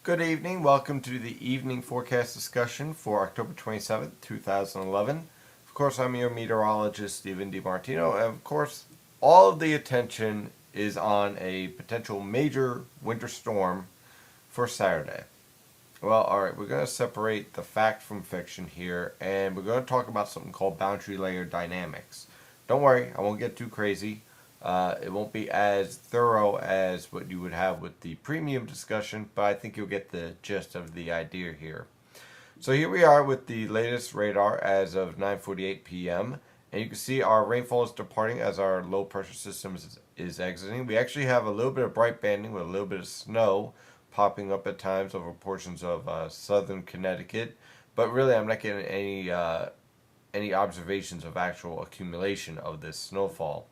Good evening. Welcome to the evening forecast discussion for October 27th, 2011. Of course, I'm your meteorologist, Stephen DiMartino, and of course, all of the attention is on a potential major winter storm for Saturday. Well, alright, we're going to separate the fact from fiction here, and we're going to talk about something called boundary layer dynamics. Don't worry, I won't get too crazy. It won't be as thorough as what you would have with the premium discussion, but I think you'll get the gist of the idea here. So here we are with the latest radar as of 9:48 p.m. And you can see our rainfall is departing as our low pressure system is exiting. We actually have a little bit of bright banding with a little bit of snow popping up at times over portions of southern Connecticut. But really, I'm not getting any observations of actual accumulation of this snowfall.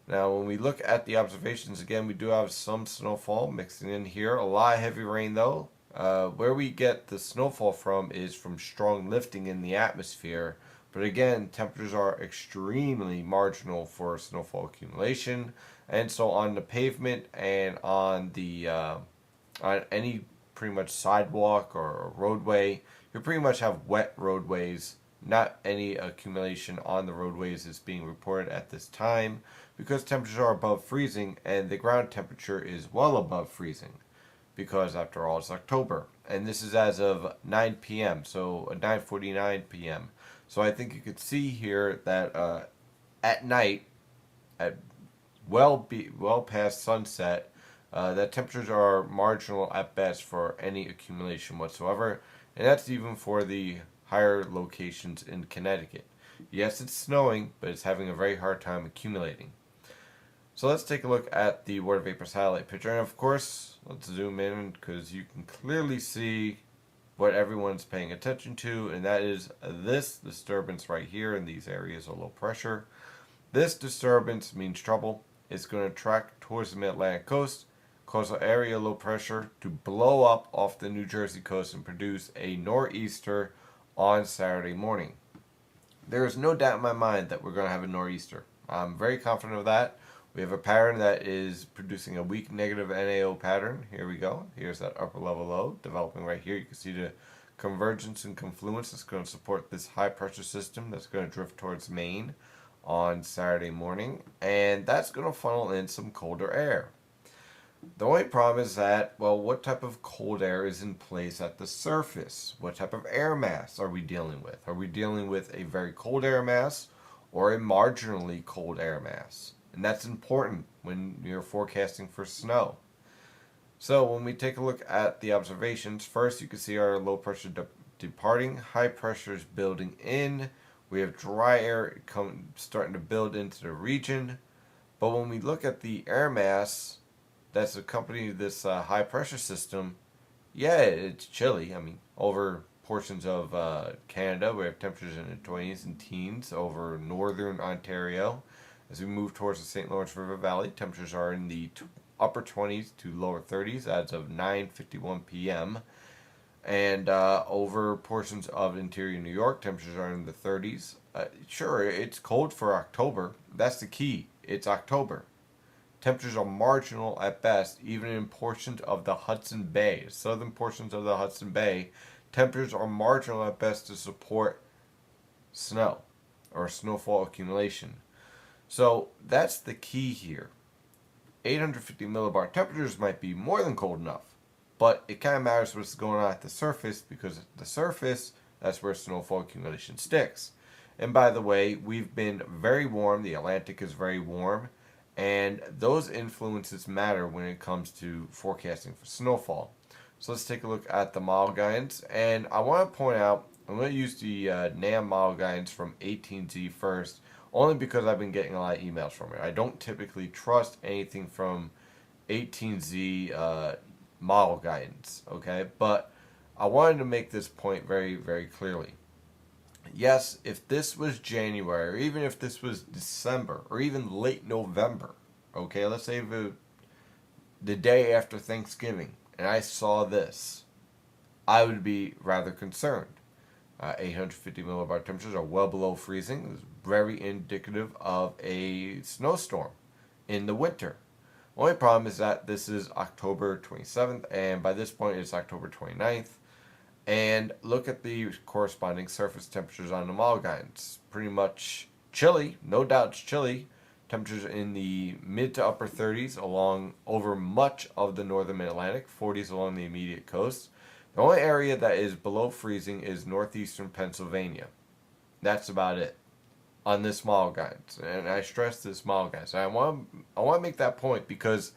Now, when we look at the observations, again, we do have some snowfall mixing in here. A lot of heavy rain, though. Where we get the snowfall from is from strong lifting in the atmosphere. But again, temperatures are extremely marginal for snowfall accumulation. And so on the pavement and on any pretty much sidewalk or roadway, you pretty much have wet roadways. Not any accumulation on the roadways is being reported at this time because temperatures are above freezing and the ground temperature is well above freezing because after all it's October, and this is as of 9 p.m. so 9:49 p.m. So I think you could see here that at night, at well past sunset, that temperatures are marginal at best for any accumulation whatsoever, and that's even for the higher locations in Connecticut. Yes, it's snowing, but it's having a very hard time accumulating. So let's take a look at the water vapor satellite picture. And of course, let's zoom in because you can clearly see what everyone's paying attention to, and that is this disturbance right here in these areas of low pressure. This disturbance means trouble. It's going to track towards the mid-Atlantic coast, cause an area of low pressure to blow up off the New Jersey coast and produce a nor'easter on Saturday morning. There is no doubt in my mind that we're going to have a nor'easter. I'm very confident of that. We have a pattern that is producing a weak negative NAO pattern. Here we go. Here's that upper level low developing right here. You can see the convergence and confluence that's going to support this high pressure system that's going to drift towards Maine on Saturday morning. And that's going to funnel in some colder air. The only problem is that, well, what type of cold air is in place at the surface? What type of air mass are we dealing with? Are we dealing with a very cold air mass or a marginally cold air mass? And that's important when you're forecasting for snow. So when we take a look at the observations, first you can see our low pressure departing, high pressure is building in. We have dry air starting to build into the region. But when we look at the air mass that's accompanying this high pressure system, yeah, it's chilly. I mean, over portions of Canada, we have temperatures in the 20s and teens over northern Ontario. As we move towards the St. Lawrence River Valley, temperatures are in the upper 20s to lower 30s as of 9:51 p.m. And over portions of interior New York, temperatures are in the 30s. Sure, it's cold for October. That's the key. It's October. Temperatures are marginal at best, even in portions of the Hudson Bay. Southern portions of the Hudson Bay, temperatures are marginal at best to support snow or snowfall accumulation. So that's the key here. 850 millibar temperatures might be more than cold enough, but it kind of matters what's going on at the surface, because at the surface, that's where snowfall accumulation sticks. And by the way, we've been very warm. The Atlantic is very warm, and those influences matter when it comes to forecasting for snowfall. So let's take a look at the model guidance, and I want to point out, I'm going to use the NAM model guidance from 18Z first, only because I've been getting a lot of emails from it. I don't typically trust anything from 18Z model guidance, okay? But I wanted to make this point very, very clearly. Yes, if this was January, or even if this was December, or even late November, okay, let's say the day after Thanksgiving, and I saw this, I would be rather concerned. 850 millibar temperatures are well below freezing. It's very indicative of a snowstorm in the winter. Only problem is that this is October 27th, and by this point it's October 29th. And look at the corresponding surface temperatures on the Malgine. It's pretty much chilly, no doubt it's chilly. Temperatures in the mid to upper 30s along over much of the northern Mid-Atlantic, 40s along the immediate coast. The only area that is below freezing is northeastern Pennsylvania. That's about it on this Malgine. And I stress this Malgine. So I want to make that point because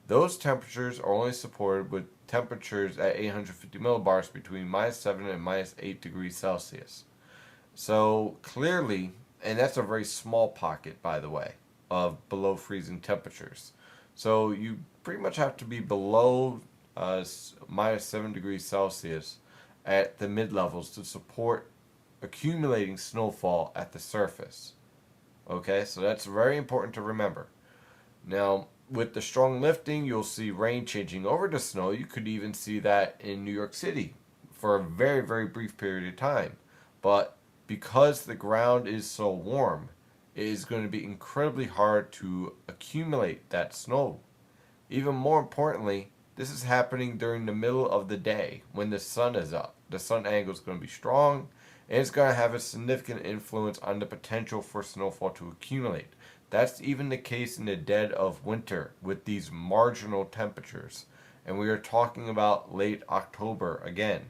those temperatures are only supported with temperatures at 850 millibars between -7 and -8 degrees Celsius. So clearly, and that's a very small pocket, by the way, of below freezing temperatures. So you pretty much have to be below -7 degrees Celsius at the mid levels to support accumulating snowfall at the surface. Okay, so that's very important to remember. Now, with the strong lifting, you'll see rain changing over to snow. You could even see that in New York City for a very, very brief period of time. But because the ground is so warm, it is going to be incredibly hard to accumulate that snow. Even more importantly, this is happening during the middle of the day when the sun is up. The sun angle is going to be strong, and it's going to have a significant influence on the potential for snowfall to accumulate. That's even the case in the dead of winter with these marginal temperatures. And we are talking about late October again.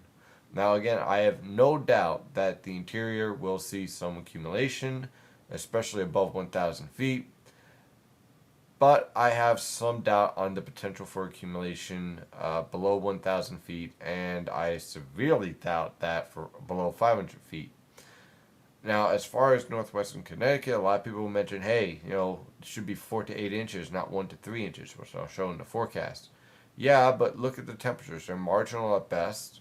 Now, again, I have no doubt that the interior will see some accumulation, especially above 1,000 feet. But I have some doubt on the potential for accumulation below 1,000 feet, and I severely doubt that for below 500 feet. Now, as far as northwestern Connecticut, a lot of people mention, hey, it should be 4 to 8 inches, not 1 to 3 inches, which I'll show in the forecast. Yeah, but look at the temperatures. They're marginal at best,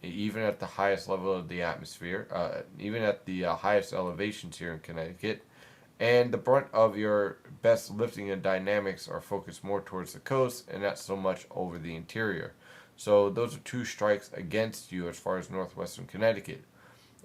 even at the highest level of the atmosphere, even at the highest elevations here in Connecticut. And the brunt of your best lifting and dynamics are focused more towards the coast and not so much over the interior. So those are two strikes against you as far as northwestern Connecticut.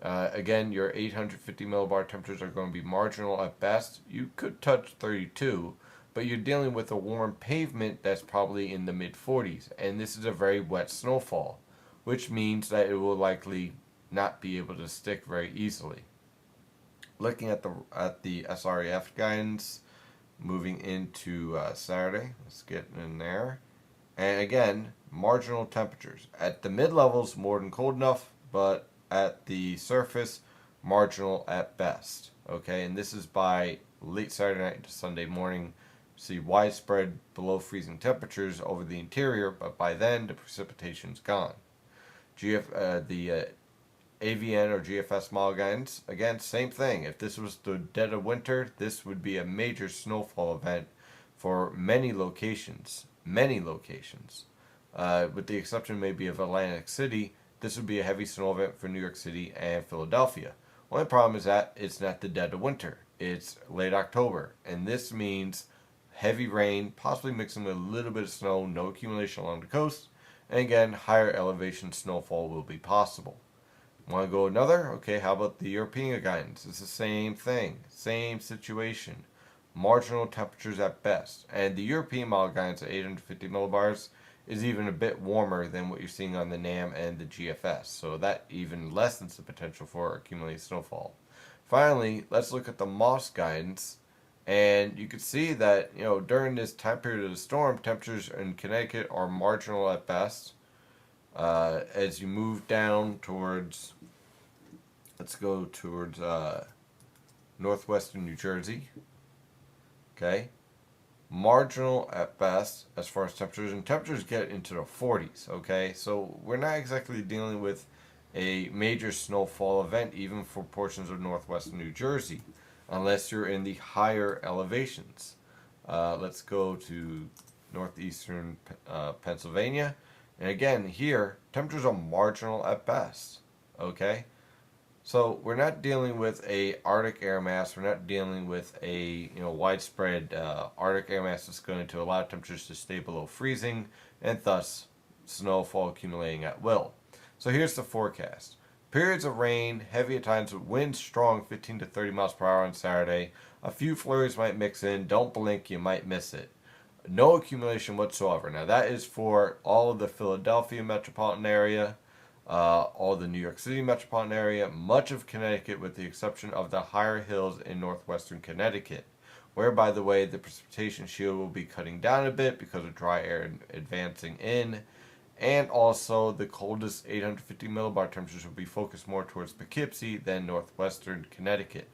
Again, your 850 millibar temperatures are going to be marginal at best. You could touch 32, but you're dealing with a warm pavement that's probably in the mid 40s. And this is a very wet snowfall, which means that it will likely not be able to stick very easily. Looking at the SREF guidance, moving into Saturday, let's get in there. And again, marginal temperatures at the mid levels, more than cold enough, but at the surface, marginal at best. Okay, and this is by late Saturday night into Sunday morning. See widespread below freezing temperatures over the interior, but by then the precipitation's gone. The AVN or GFS Malgines, again, same thing. If this was the dead of winter, this would be a major snowfall event for many locations. Many locations. With the exception maybe of Atlantic City, this would be a heavy snow event for New York City and Philadelphia. Only problem is that it's not the dead of winter. It's late October. And this means heavy rain, possibly mixing with a little bit of snow, no accumulation along the coast. And again, higher elevation snowfall will be possible. Want to go another? Okay, how about the European guidance? It's the same thing, same situation. Marginal temperatures at best. And the European model guidance at 850 millibars is even a bit warmer than what you're seeing on the NAM and the GFS. So that even lessens the potential for accumulated snowfall. Finally, let's look at the MOS guidance. And you can see that, during this time period of the storm, temperatures in Connecticut are marginal at best. As you move down towards, let's go towards northwestern New Jersey. Okay, marginal at best as far as temperatures, and temperatures get into the 40s. Okay, so we're not exactly dealing with a major snowfall event even for portions of northwestern New Jersey, unless you're in the higher elevations. Let's go to northeastern Pennsylvania. And again, here, temperatures are marginal at best, okay? So we're not dealing with a Arctic air mass. We're not dealing with a widespread Arctic air mass that's going to allow temperatures to stay below freezing and thus snowfall accumulating at will. So here's the forecast. Periods of rain, heavy at times, winds strong 15 to 30 miles per hour on Saturday. A few flurries might mix in. Don't blink, you might miss it. no accumulation whatsoever. Now that is for all of the Philadelphia metropolitan area, all the New York City metropolitan area, much of Connecticut with the exception of the higher hills in northwestern Connecticut, where, by the way, the precipitation shield will be cutting down a bit because of dry air advancing in, and also the coldest 850 millibar temperatures will be focused more towards Poughkeepsie than northwestern Connecticut,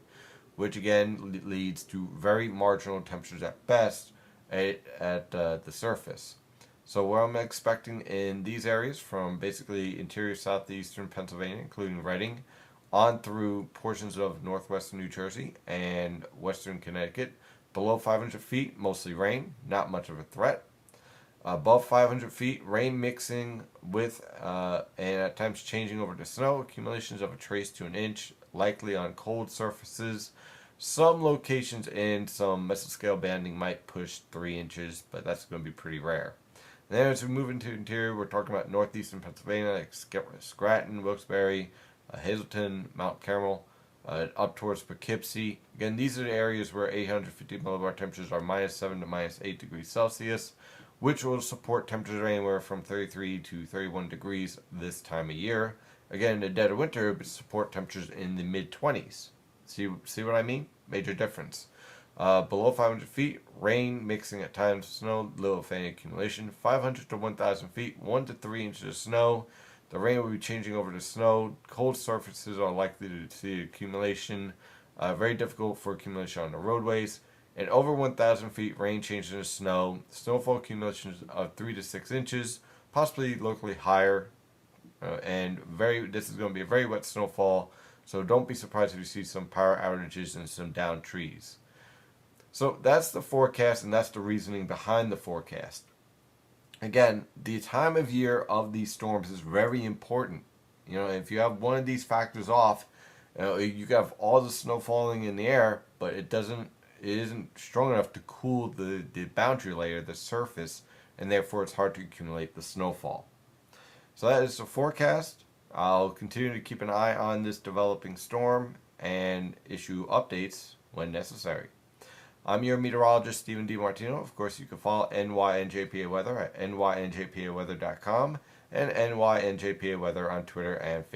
which again leads to very marginal temperatures at best at the surface. So what I'm expecting in these areas from basically interior southeastern Pennsylvania, including Reading, on through portions of northwestern New Jersey and western Connecticut, below 500 feet, mostly rain, not much of a threat. Above 500 feet, rain mixing with and at times changing over to snow, accumulations of a trace to an inch, likely on cold surfaces. Some locations in some mesoscale banding might push 3 inches, but that's going to be pretty rare. And then as we move into interior, we're talking about northeastern Pennsylvania, like Scranton, Wilkes-Barre, Hazleton, Mount Carmel, up towards Poughkeepsie. Again, these are the areas where 850 millibar temperatures are -7 to -8 degrees Celsius, which will support temperatures anywhere from 33 to 31 degrees this time of year. Again, in the dead of winter, it would support temperatures in the mid-20s. See what I mean? Major difference. Below 500 feet, rain mixing at times with snow, little if any accumulation. 500 to 1,000 feet, 1 to 3 inches of snow. The rain will be changing over to snow. Cold surfaces are likely to see accumulation. Very difficult for accumulation on the roadways. And over 1,000 feet, rain changes into snow. Snowfall accumulations of 3 to 6 inches, possibly locally higher. This is going to be a very wet snowfall. So don't be surprised if you see some power outages and some downed trees. So that's the forecast, and that's the reasoning behind the forecast. Again, the time of year of these storms is very important. If you have one of these factors off, you have all the snow falling in the air, but it isn't strong enough to cool the boundary layer, the surface, and therefore it's hard to accumulate the snowfall. So that is the forecast. I'll continue to keep an eye on this developing storm and issue updates when necessary. I'm your meteorologist, Stephen DiMartino. Of course, you can follow NYNJPA Weather at nynjpaweather.com and NYNJPA Weather on Twitter and Facebook.